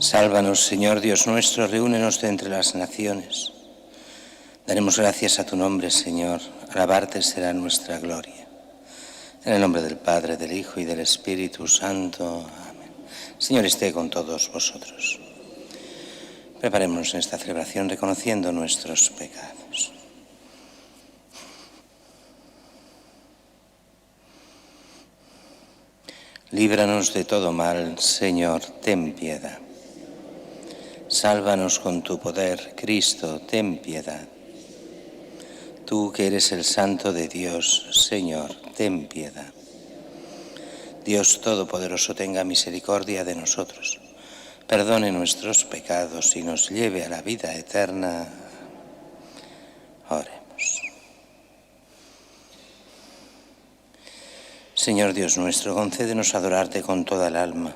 Sálvanos, Señor Dios nuestro, reúnenos de entre las naciones. Daremos gracias a tu nombre, Señor, alabarte será nuestra gloria. En el nombre del Padre, del Hijo y del Espíritu Santo. Amén. Señor esté con todos vosotros. Preparémonos en esta celebración reconociendo nuestros pecados. Líbranos de todo mal, Señor, ten piedad. Sálvanos con tu poder, Cristo, ten piedad. Tú que eres el Santo de Dios, Señor, ten piedad. Dios Todopoderoso tenga misericordia de nosotros, perdone nuestros pecados y nos lleve a la vida eterna. Oremos. Señor Dios nuestro, concédenos adorarte con toda el alma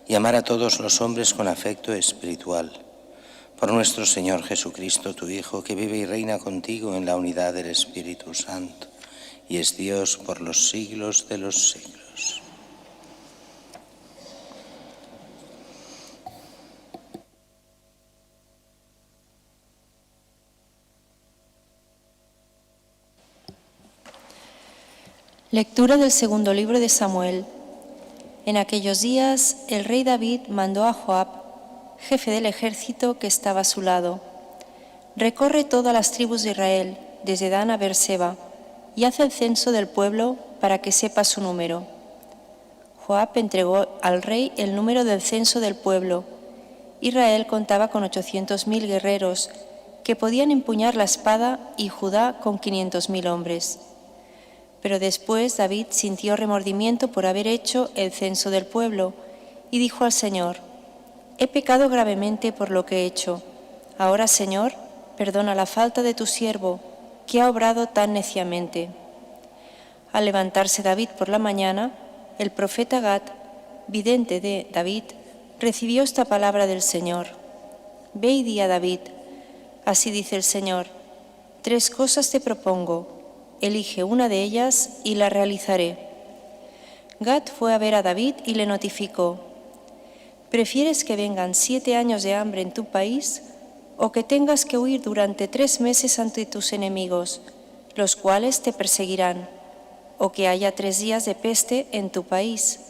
y amar a todos los hombres con afecto espiritual. Por nuestro Señor Jesucristo, tu Hijo, que vive y reina contigo en la unidad del Espíritu Santo, y es Dios por los siglos de los siglos. Lectura del segundo libro de Samuel. En aquellos días el rey David mandó a Joab, jefe del ejército que estaba a su lado: recorre todas las tribus de Israel, desde Dan a Beerseba, y haz el censo del pueblo para que sepa su número. Joab entregó al rey el número del censo del pueblo. Israel contaba con 800.000 guerreros que podían empuñar la espada, y Judá con 500.000 hombres. Pero después David sintió remordimiento por haber hecho el censo del pueblo y dijo al Señor: he pecado gravemente por lo que he hecho. Ahora, Señor, perdona la falta de tu siervo, que ha obrado tan neciamente. Al levantarse David por la mañana, el profeta Gad, vidente de David, recibió esta palabra del Señor: ve y di a David, así dice el Señor, 3 cosas te propongo. Elige una de ellas y la realizaré. Gad fue a ver a David y le notificó: ¿prefieres que vengan 7 años de hambre en tu país o que tengas que huir durante 3 meses ante tus enemigos, los cuales te perseguirán, o que haya 3 días de peste en tu país?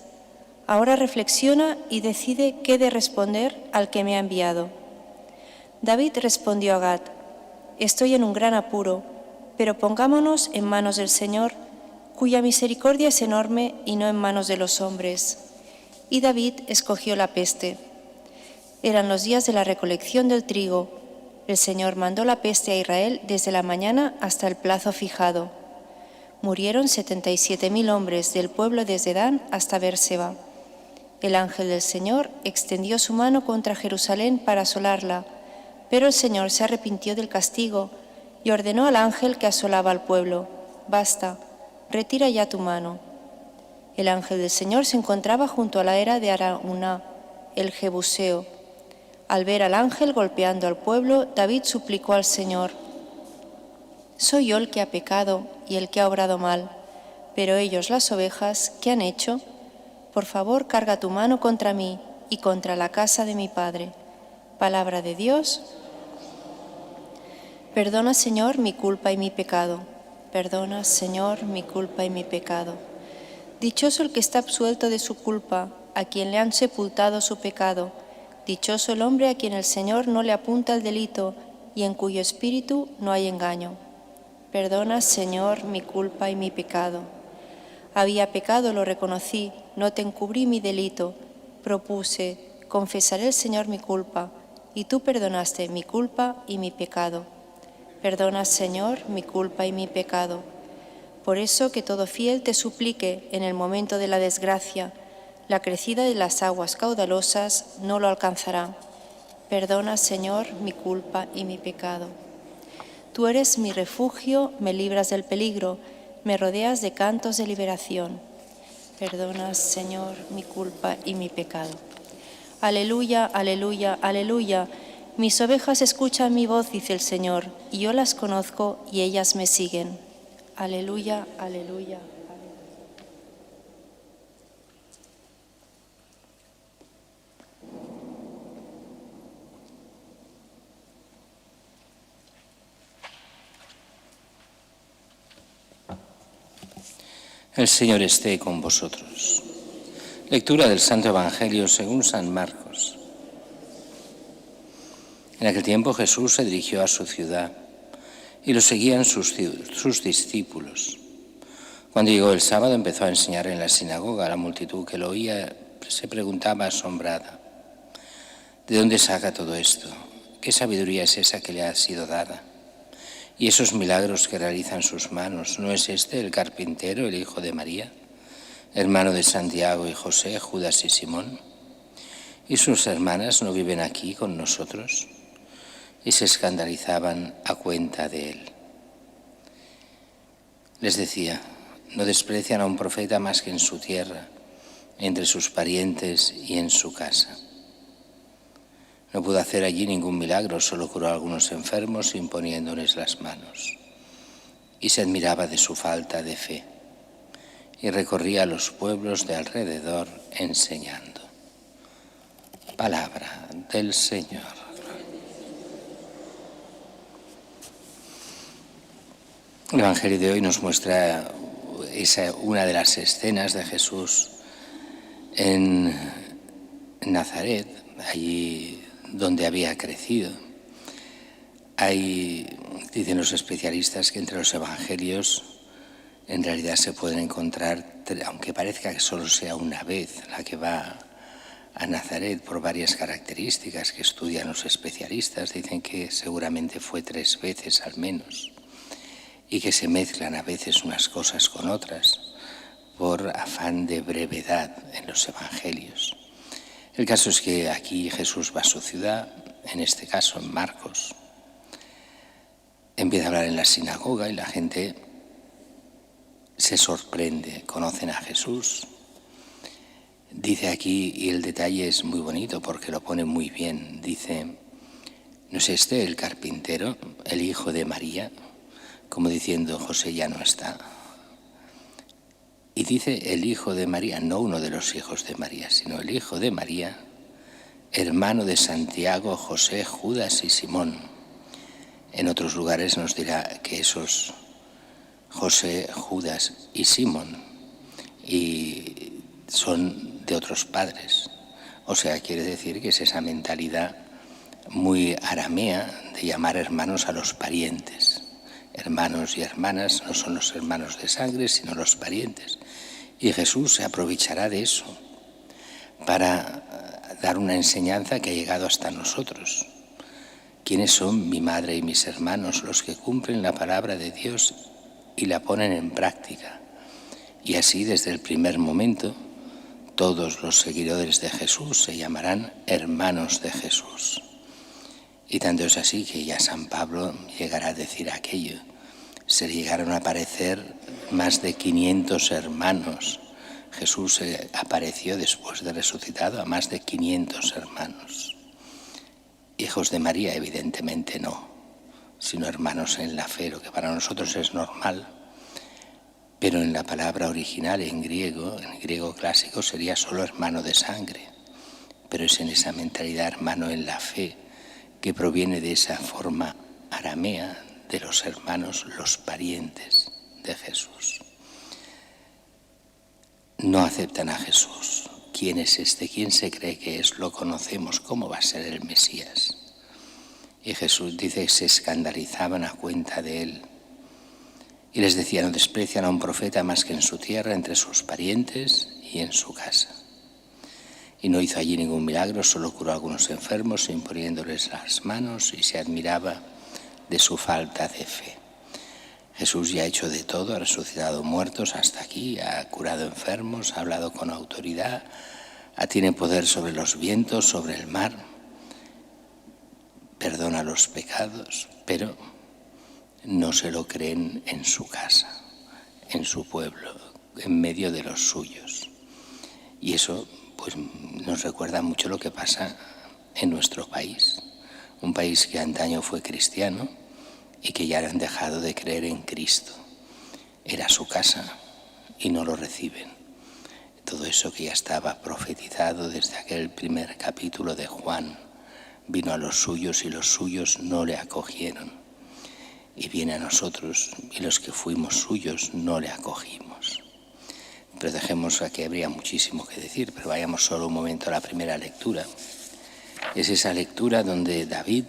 Ahora reflexiona y decide qué de responder al que me ha enviado. David respondió a Gad: estoy en un gran apuro, pero pongámonos en manos del Señor, cuya misericordia es enorme, y no en manos de los hombres. Y David escogió la peste. Eran los días de la recolección del trigo. El Señor mandó la peste a Israel desde la mañana hasta el plazo fijado. Murieron 77.000 hombres del pueblo desde Dan hasta Beerseba. El ángel del Señor extendió su mano contra Jerusalén para asolarla, pero el Señor se arrepintió del castigo y ordenó al ángel que asolaba al pueblo: basta, retira ya tu mano. El ángel del Señor se encontraba junto a la era de Araúna, el Jebuseo. Al ver al ángel golpeando al pueblo, David suplicó al Señor: soy yo el que ha pecado y el que ha obrado mal, pero ellos, las ovejas, ¿qué han hecho? Por favor, carga tu mano contra mí y contra la casa de mi padre. Palabra de Dios. Perdona, Señor, mi culpa y mi pecado. Perdona, Señor, mi culpa y mi pecado. Dichoso el que está absuelto de su culpa, a quien le han sepultado su pecado. Dichoso el hombre a quien el Señor no le apunta el delito y en cuyo espíritu no hay engaño. Perdona, Señor, mi culpa y mi pecado. Había pecado, lo reconocí, no te encubrí mi delito. Propuse: confesaré al Señor mi culpa, y tú perdonaste mi culpa y mi pecado. Perdona, Señor, mi culpa y mi pecado. Por eso que todo fiel te suplique en el momento de la desgracia, la crecida de las aguas caudalosas no lo alcanzará. Perdona, Señor, mi culpa y mi pecado. Tú eres mi refugio, me libras del peligro, me rodeas de cantos de liberación. Perdona, Señor, mi culpa y mi pecado. Aleluya, aleluya, aleluya. Mis ovejas escuchan mi voz, dice el Señor, y yo las conozco y ellas me siguen. Aleluya, aleluya. El Señor esté con vosotros. Lectura del Santo Evangelio según San Marcos. En aquel tiempo Jesús se dirigió a su ciudad y lo seguían sus discípulos. Cuando llegó el sábado empezó a enseñar en la sinagoga. La multitud que lo oía se preguntaba asombrada: ¿de dónde saca todo esto? ¿Qué sabiduría es esa que le ha sido dada? Y esos milagros que realizan sus manos, ¿no es este el carpintero, el hijo de María, hermano de Santiago y José, Judas y Simón? ¿Y sus hermanas no viven aquí con nosotros? Y se escandalizaban a cuenta de él. Les decía: no desprecian a un profeta más que en su tierra, entre sus parientes y en su casa. No pudo hacer allí ningún milagro, solo curó a algunos enfermos imponiéndoles las manos. Y se admiraba de su falta de fe. Y recorría los pueblos de alrededor enseñando. Palabra del Señor. El Evangelio de hoy nos muestra una de las escenas de Jesús en Nazaret, allí donde había crecido. Dicen los especialistas que entre los evangelios en realidad se pueden encontrar, aunque parezca que solo sea una vez la que va a Nazaret por varias características que estudian los especialistas, dicen que seguramente fue 3 veces al menos, y que se mezclan a veces unas cosas con otras por afán de brevedad en los evangelios. El caso es que aquí Jesús va a su ciudad, en este caso en Marcos. Empieza a hablar en la sinagoga y la gente se sorprende, conocen a Jesús. Dice aquí, y el detalle es muy bonito porque lo pone muy bien, dice: ¿no es este el carpintero, el hijo de María? Como diciendo, José ya no está. Y dice el hijo de María, no uno de los hijos de María, sino el hijo de María, hermano de Santiago, José, Judas y Simón. En otros lugares nos dirá que esos José, Judas y Simón y son de otros padres. O sea, quiere decir que es esa mentalidad muy aramea de llamar hermanos a los parientes. Hermanos y hermanas no son los hermanos de sangre, sino los parientes. Y Jesús se aprovechará de eso para dar una enseñanza que ha llegado hasta nosotros. ¿Quiénes son mi madre y mis hermanos? Los que cumplen la palabra de Dios y la ponen en práctica. Y así, desde el primer momento, todos los seguidores de Jesús se llamarán hermanos de Jesús. Y tanto es así que ya San Pablo llegará a decir aquello. Se llegaron a aparecer más de 500 hermanos. Jesús apareció después de resucitado a más de 500 hermanos. Hijos de María, evidentemente no, sino hermanos en la fe, lo que para nosotros es normal. Pero en la palabra original, en griego clásico, sería solo hermano de sangre. Pero es en esa mentalidad hermano en la fe, que proviene de esa forma aramea de los hermanos, los parientes de Jesús. No aceptan a Jesús. ¿Quién es este? ¿Quién se cree que es? Lo conocemos. ¿Cómo va a ser el Mesías? Y Jesús dice que se escandalizaban a cuenta de él. Y les decía: no desprecian a un profeta más que en su tierra, entre sus parientes y en su casa. Y no hizo allí ningún milagro, solo curó a algunos enfermos imponiéndoles las manos, y se admiraba de su falta de fe. Jesús ya ha hecho de todo, ha resucitado muertos hasta aquí, ha curado enfermos, ha hablado con autoridad, tiene poder sobre los vientos, sobre el mar, perdona los pecados, pero no se lo creen en su casa, en su pueblo, en medio de los suyos. Y eso pues nos recuerda mucho lo que pasa en nuestro país, un país que antaño fue cristiano y que ya han dejado de creer en Cristo. Era su casa y no lo reciben. Todo eso que ya estaba profetizado desde aquel primer capítulo de Juan, vino a los suyos y los suyos no le acogieron. Y viene a nosotros y los que fuimos suyos no le acogimos. pero dejemos, aquí habría muchísimo que decir, pero vayamos solo un momento a la primera lectura. Es esa lectura donde David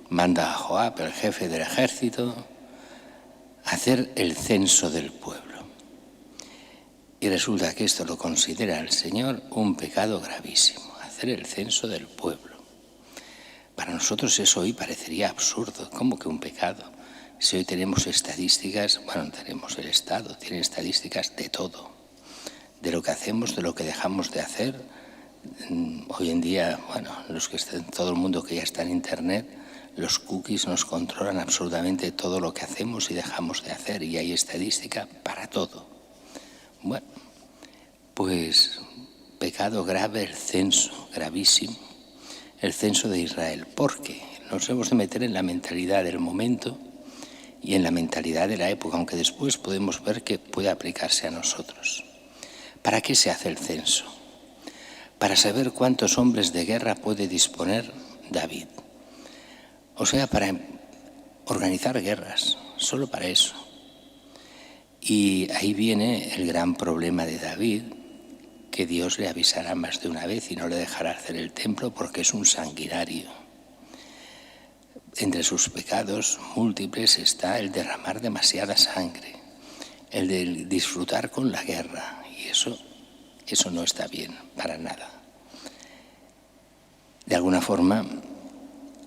manda a Joab, el jefe del ejército, a hacer el censo del pueblo. Y resulta que esto lo considera el Señor un pecado gravísimo, hacer el censo del pueblo. Para nosotros eso hoy parecería absurdo. ¿Cómo que un pecado? Si hoy tenemos estadísticas, bueno, tenemos el Estado, tiene estadísticas de todo, de lo que hacemos, de lo que dejamos de hacer. Hoy en día, bueno, todo el mundo que ya está en Internet, los cookies nos controlan absolutamente todo lo que hacemos y dejamos de hacer, y hay estadística para todo. Bueno, pues pecado grave el censo, gravísimo. El censo de Israel, porque nos hemos de meter en la mentalidad del momento y en la mentalidad de la época, aunque después podemos ver que puede aplicarse a nosotros. ¿Para qué se hace el censo? Para saber cuántos hombres de guerra puede disponer David. O sea, para organizar guerras, solo para eso. Y ahí viene el gran problema de David, que Dios le avisará más de una vez y no le dejará hacer el templo porque es un sanguinario. Entre sus pecados múltiples está el derramar demasiada sangre, el de disfrutar con la guerra, y eso no está bien, para nada. De alguna forma,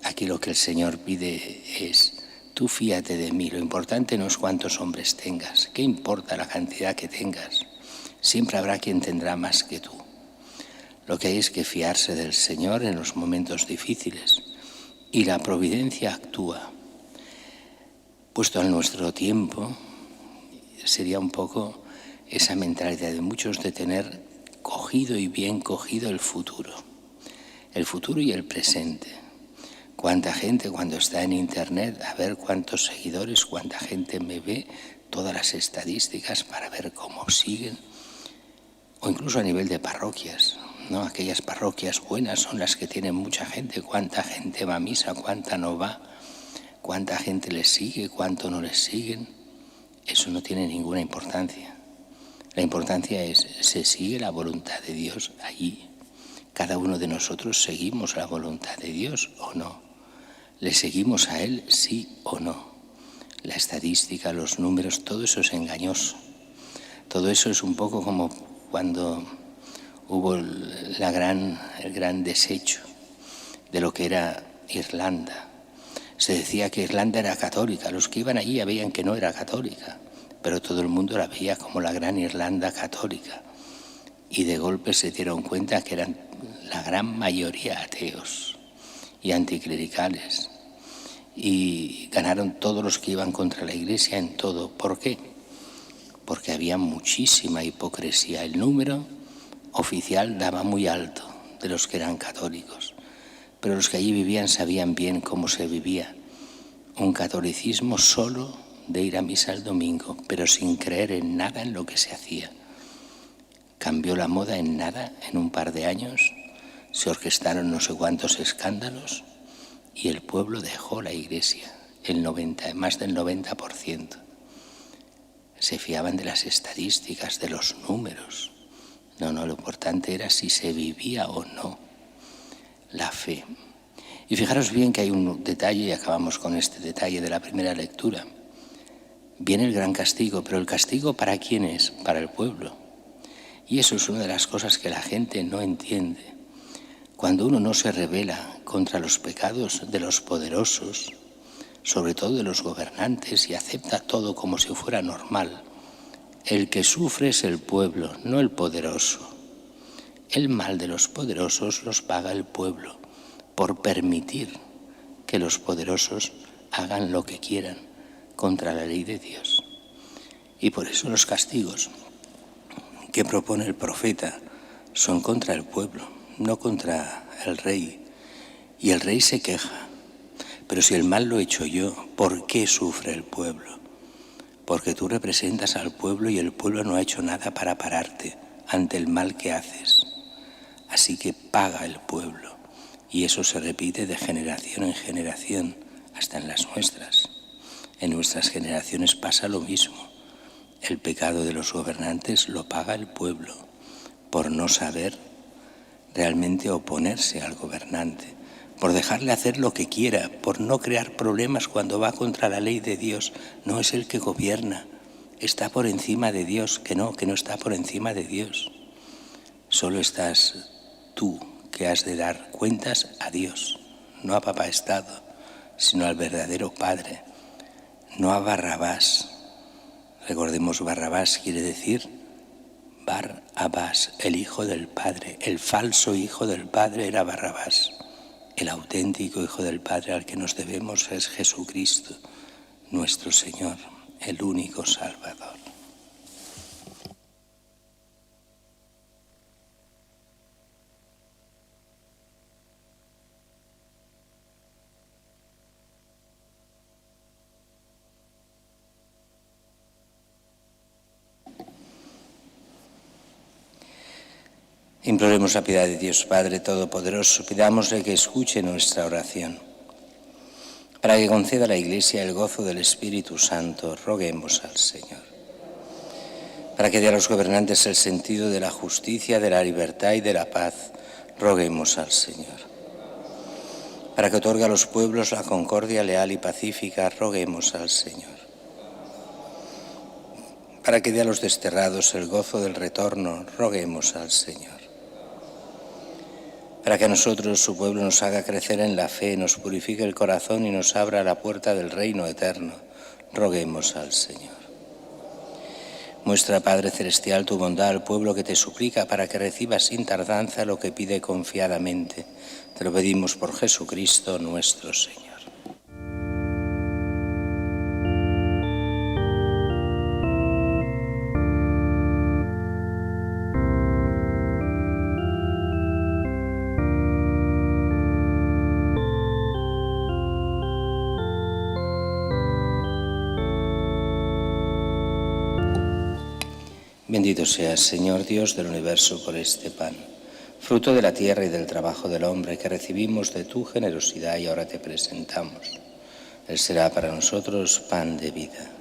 aquí lo que el Señor pide es: tú fíate de mí, lo importante no es cuántos hombres tengas, ¿qué importa la cantidad que tengas? Siempre habrá quien tendrá más que tú. Lo que hay es que fiarse del Señor en los momentos difíciles, y la providencia actúa. Puesto en nuestro tiempo, sería un poco esa mentalidad de muchos de tener cogido y bien cogido el futuro y el presente. Cuánta gente cuando está en Internet, a ver cuántos seguidores, cuánta gente me ve, todas las estadísticas para ver cómo siguen. O incluso a nivel de parroquias, ¿no? Aquellas parroquias buenas son las que tienen mucha gente. Cuánta gente va a misa, cuánta no va, cuánta gente les sigue, cuánto no les siguen. Eso no tiene ninguna importancia. La importancia es, ¿se sigue la voluntad de Dios allí? ¿Cada uno de nosotros seguimos la voluntad de Dios o no? ¿Le seguimos a Él, sí o no? La estadística, los números, todo eso es engañoso. Todo eso es un poco como cuando hubo el gran desecho de lo que era Irlanda. Se decía que Irlanda era católica. Los que iban allí ya veían que no era católica, pero todo el mundo la veía como la gran Irlanda católica. Y de golpe se dieron cuenta que eran la gran mayoría ateos y anticlericales. Y ganaron todos los que iban contra la Iglesia en todo. ¿Por qué? Porque había muchísima hipocresía. El número oficial daba muy alto de los que eran católicos, pero los que allí vivían sabían bien cómo se vivía. Un catolicismo solo de ir a misa el domingo, pero sin creer en nada en lo que se hacía. Cambió la moda en nada, en un par de años, se orquestaron no sé cuántos escándalos y el pueblo dejó la Iglesia, más del 90%. Se fiaban de las estadísticas, de los números. No, lo importante era si se vivía o no la fe. Y fijaros bien que hay un detalle, y acabamos con este detalle de la primera lectura. Viene el gran castigo, pero ¿el castigo para quién es? Para el pueblo. Y eso es una de las cosas que la gente no entiende. Cuando uno no se rebela contra los pecados de los poderosos, sobre todo de los gobernantes, y acepta todo como si fuera normal, el que sufre es el pueblo, no el poderoso. El mal de los poderosos los paga el pueblo por permitir que los poderosos hagan lo que quieran contra la ley de Dios. Y por eso los castigos que propone el profeta son contra el pueblo, no contra el rey. Y el rey se queja. Pero si el mal lo he hecho yo, ¿por qué sufre el pueblo? Porque tú representas al pueblo y el pueblo no ha hecho nada para pararte ante el mal que haces. Así que paga el pueblo. Y eso se repite de generación en generación, hasta en las nuestras. En nuestras generaciones pasa lo mismo. El pecado de los gobernantes lo paga el pueblo por no saber realmente oponerse al gobernante, por dejarle hacer lo que quiera, por no crear problemas cuando va contra la ley de Dios. No es el que gobierna, está por encima de Dios, que no está por encima de Dios. Solo estás tú, que has de dar cuentas a Dios, no a Papá Estado, sino al verdadero Padre, no a Barrabás. Recordemos, Barrabás quiere decir Bar-Abás, el hijo del Padre. El falso hijo del Padre era Barrabás. El auténtico hijo del Padre al que nos debemos es Jesucristo, nuestro Señor, el único Salvador. Imploremos la piedad de Dios Padre Todopoderoso, pidámosle que escuche nuestra oración. Para que conceda a la Iglesia el gozo del Espíritu Santo, roguemos al Señor. Para que dé a los gobernantes el sentido de la justicia, de la libertad y de la paz, roguemos al Señor. Para que otorgue a los pueblos la concordia leal y pacífica, roguemos al Señor. Para que dé a los desterrados el gozo del retorno, roguemos al Señor. Para que a nosotros, su pueblo, nos haga crecer en la fe, nos purifique el corazón y nos abra la puerta del reino eterno, roguemos al Señor. Muestra, Padre Celestial, tu bondad al pueblo que te suplica para que reciba sin tardanza lo que pide confiadamente. Te lo pedimos por Jesucristo nuestro Señor. Bendito seas, Señor Dios del universo, por este pan, fruto de la tierra y del trabajo del hombre, que recibimos de tu generosidad y ahora te presentamos. Él será para nosotros pan de vida.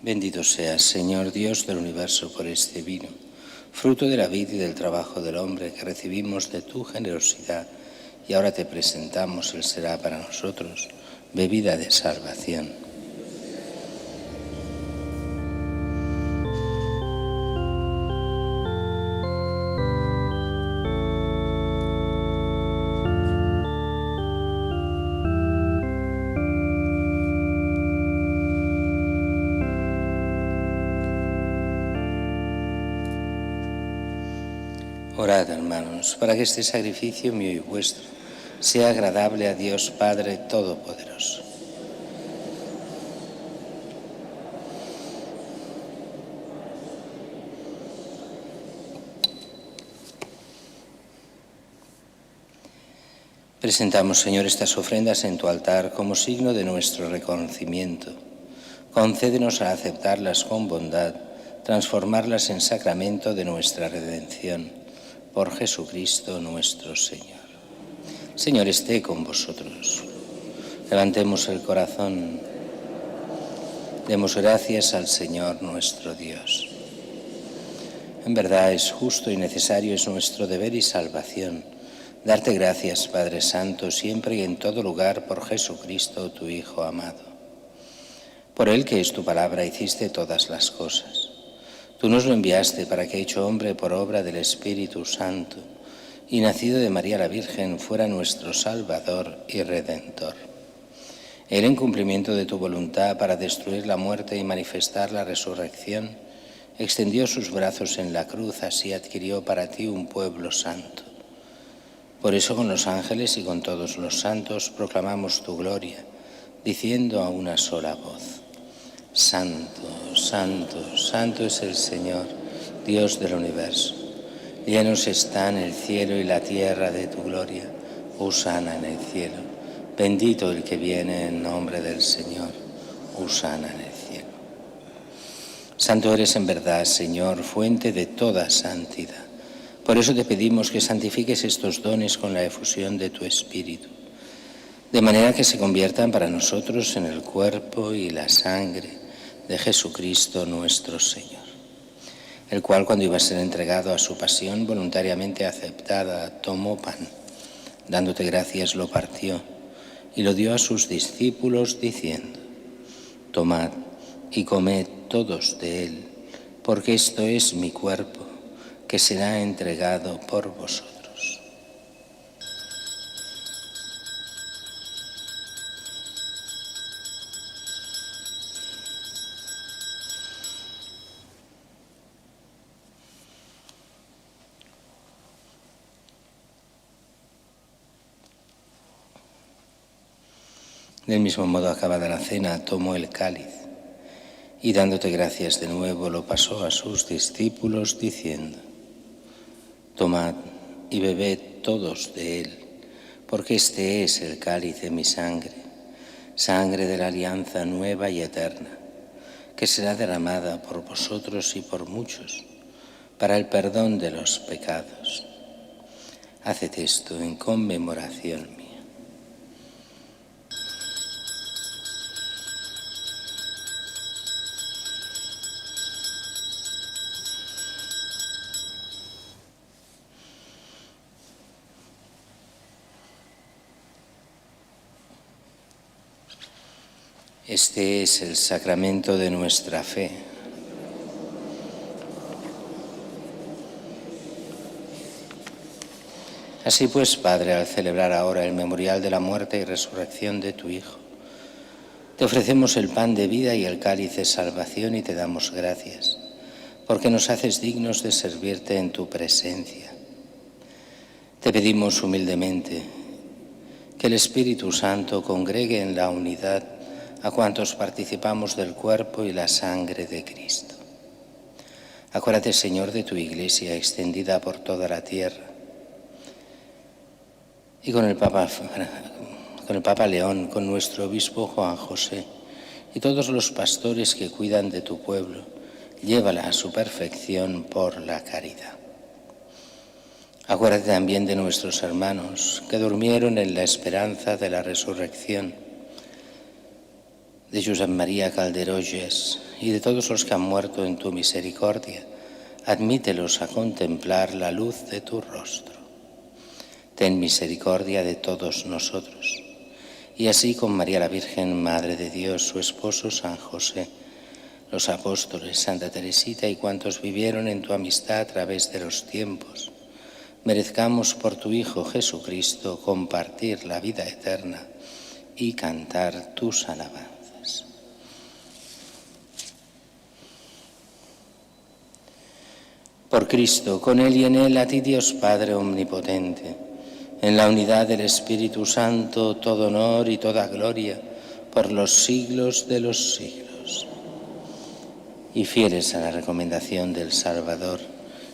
Bendito seas, Señor Dios del universo, por este vino, fruto de la vid y del trabajo del hombre, que recibimos de tu generosidad y ahora te presentamos. Él será para nosotros bebida de salvación. Orad, hermanos, para que este sacrificio mío y vuestro sea agradable a Dios Padre Todopoderoso. Presentamos, Señor, estas ofrendas en tu altar como signo de nuestro reconocimiento. Concédenos a aceptarlas con bondad, transformarlas en sacramento de nuestra redención. Por Jesucristo nuestro Señor. Señor, esté con vosotros. Levantemos el corazón. Demos gracias al Señor nuestro Dios. En verdad es justo y necesario, es nuestro deber y salvación, darte gracias, Padre Santo, siempre y en todo lugar, por Jesucristo, tu Hijo amado. Por Él, que es tu palabra, hiciste todas las cosas. Tú nos lo enviaste para que, hecho hombre por obra del Espíritu Santo y nacido de María la Virgen, fuera nuestro Salvador y Redentor. Él, en cumplimiento de tu voluntad para destruir la muerte y manifestar la resurrección, extendió sus brazos en la cruz, así adquirió para ti un pueblo santo. Por eso, con los ángeles y con todos los santos proclamamos tu gloria, diciendo a una sola voz: Santo, santo, santo es el Señor, Dios del universo. Llenos están el cielo y la tierra de tu gloria. Hosana en el cielo. Bendito el que viene en nombre del Señor. Hosana en el cielo. Santo eres en verdad, Señor, fuente de toda santidad. Por eso te pedimos que santifiques estos dones con la efusión de tu Espíritu, de manera que se conviertan para nosotros en el cuerpo y la sangre de Jesucristo nuestro Señor, el cual, cuando iba a ser entregado a su pasión voluntariamente aceptada, tomó pan, dándote gracias lo partió y lo dio a sus discípulos diciendo: tomad y comed todos de él, porque esto es mi cuerpo, que será entregado por vosotros. Del mismo modo, acabada la cena, tomó el cáliz y, dándote gracias de nuevo, lo pasó a sus discípulos diciendo: tomad y bebed todos de él, porque este es el cáliz de mi sangre, sangre de la alianza nueva y eterna, que será derramada por vosotros y por muchos para el perdón de los pecados. Haced esto en conmemoración mía. Este es el sacramento de nuestra fe. Así pues, Padre, al celebrar ahora el memorial de la muerte y resurrección de tu Hijo, te ofrecemos el pan de vida y el cáliz de salvación y te damos gracias, porque nos haces dignos de servirte en tu presencia. Te pedimos humildemente que el Espíritu Santo congregue en la unidad a cuantos participamos del cuerpo y la sangre de Cristo. Acuérdate, Señor, de tu Iglesia extendida por toda la tierra, y con el Papa León, con nuestro obispo Juan José y todos los pastores que cuidan de tu pueblo, llévala a su perfección por la caridad. Acuérdate también de nuestros hermanos que durmieron en la esperanza de la resurrección, de Josep María Calderolles y de todos los que han muerto en tu misericordia. Admítelos a contemplar la luz de tu rostro. Ten misericordia de todos nosotros. Y así, con María la Virgen, Madre de Dios, su esposo San José, los apóstoles, Santa Teresita y cuantos vivieron en tu amistad a través de los tiempos, merezcamos por tu Hijo Jesucristo compartir la vida eterna y cantar tus alabanzas. Por Cristo, con Él y en Él, a ti, Dios Padre omnipotente, en la unidad del Espíritu Santo, todo honor y toda gloria por los siglos de los siglos. Y fieles a la recomendación del Salvador,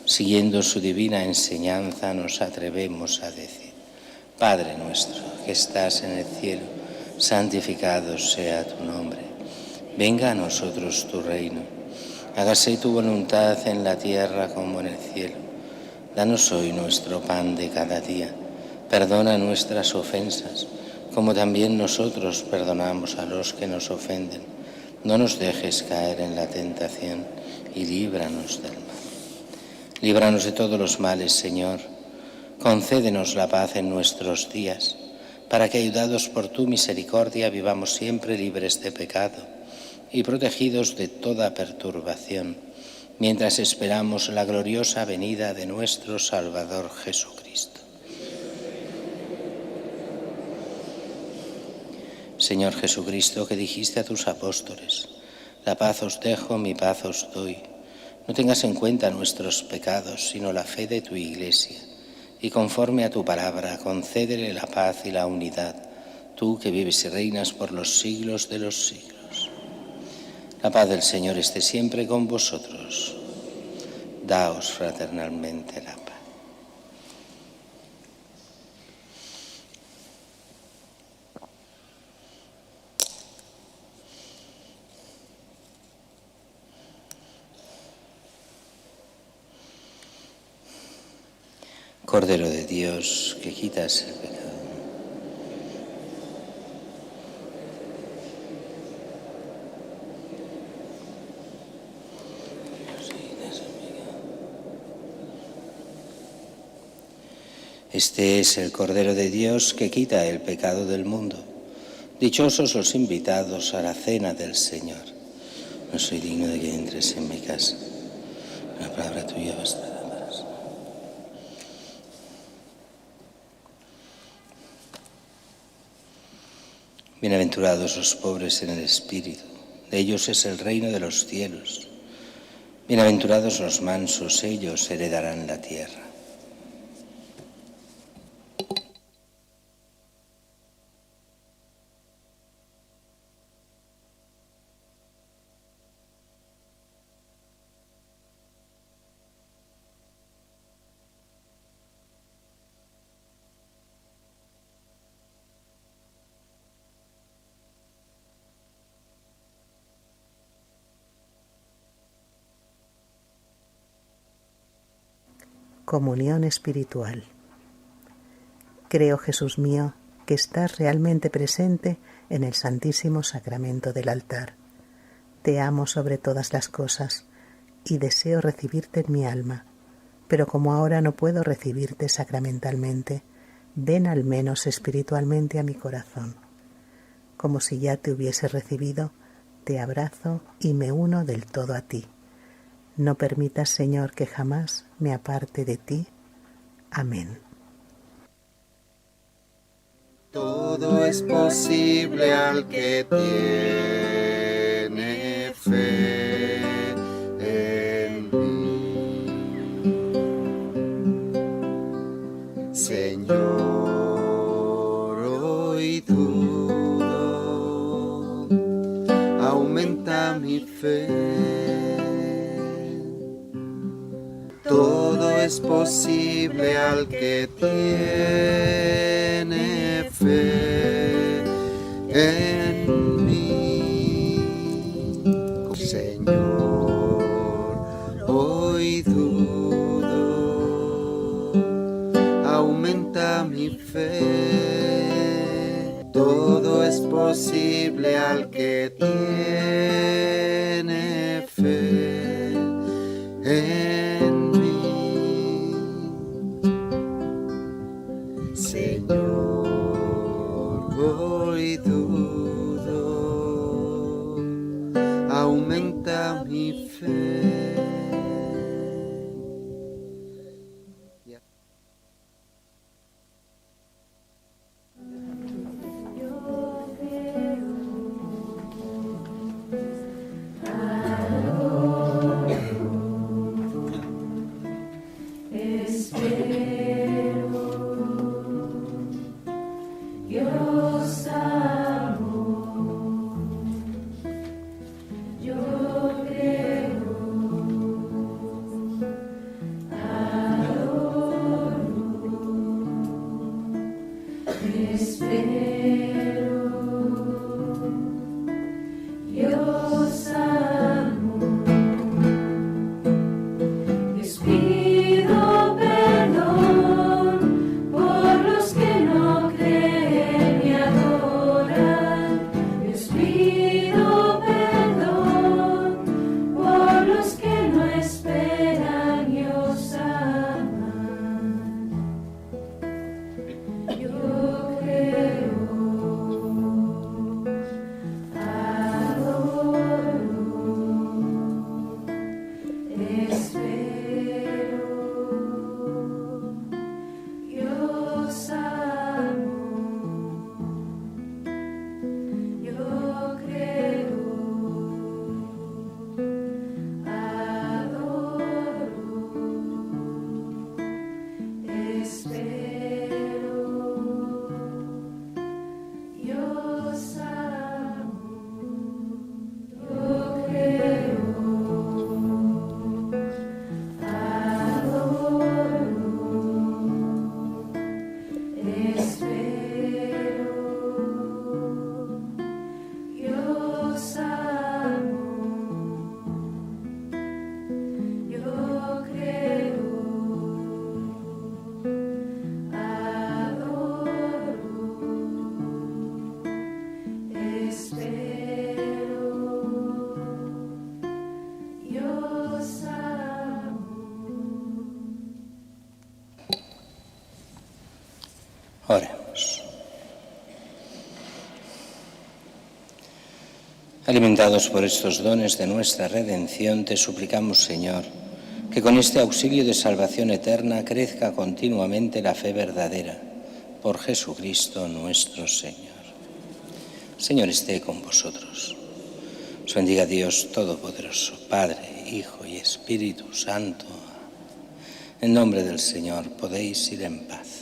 siguiendo su divina enseñanza, nos atrevemos a decir: Padre nuestro, que estás en el cielo, santificado sea tu nombre. Venga a nosotros tu reino. Hágase tu voluntad en la tierra como en el cielo. Danos hoy nuestro pan de cada día. Perdona nuestras ofensas, como también nosotros perdonamos a los que nos ofenden. No nos dejes caer en la tentación y líbranos del mal. Líbranos de todos los males, Señor. Concédenos la paz en nuestros días, para que, ayudados por tu misericordia, vivamos siempre libres de pecado y protegidos de toda perturbación, mientras esperamos la gloriosa venida de nuestro Salvador Jesucristo. Señor Jesucristo, que dijiste a tus apóstoles: la paz os dejo, mi paz os doy. No tengas en cuenta nuestros pecados, sino la fe de tu Iglesia, y conforme a tu palabra, concédele la paz y la unidad, tú que vives y reinas por los siglos de los siglos. La paz del Señor esté siempre con vosotros. daos fraternalmente la paz. Cordero de Dios, que quitas el pecado. Este es el Cordero de Dios que quita el pecado del mundo. Dichosos los invitados a la cena del Señor. No soy digno de que entres en mi casa. La palabra tuya bastará más. Bienaventurados los pobres en el espíritu, de ellos es el reino de los cielos. Bienaventurados los mansos, ellos heredarán la tierra. Comunión espiritual. Creo, Jesús mío, que estás realmente presente en el Santísimo Sacramento del altar. Te amo sobre todas las cosas y deseo recibirte en mi alma, pero como ahora no puedo recibirte sacramentalmente, ven al menos espiritualmente a mi corazón. Como si ya te hubiese recibido, te abrazo y me uno del todo a ti. No permitas, Señor, que jamás me aparte de ti. Amén. Todo es posible al que tiene fe en mí. Señor, hoy dudo, aumenta mi fe. Todo es posible al que tiene fe en mí. Señor, hoy dudo, aumenta mi fe. Todo es posible al que tiene fe en mí. Señor, hoy dudo, aumenta mi fe. Yo creo Oremos. Alimentados por estos dones de nuestra redención, te suplicamos, Señor, que con este auxilio de salvación eterna crezca continuamente la fe verdadera. Por Jesucristo nuestro Señor. Señor, esté con vosotros. Os bendiga Dios Todopoderoso, Padre, Hijo y Espíritu Santo. En nombre del Señor podéis ir en paz.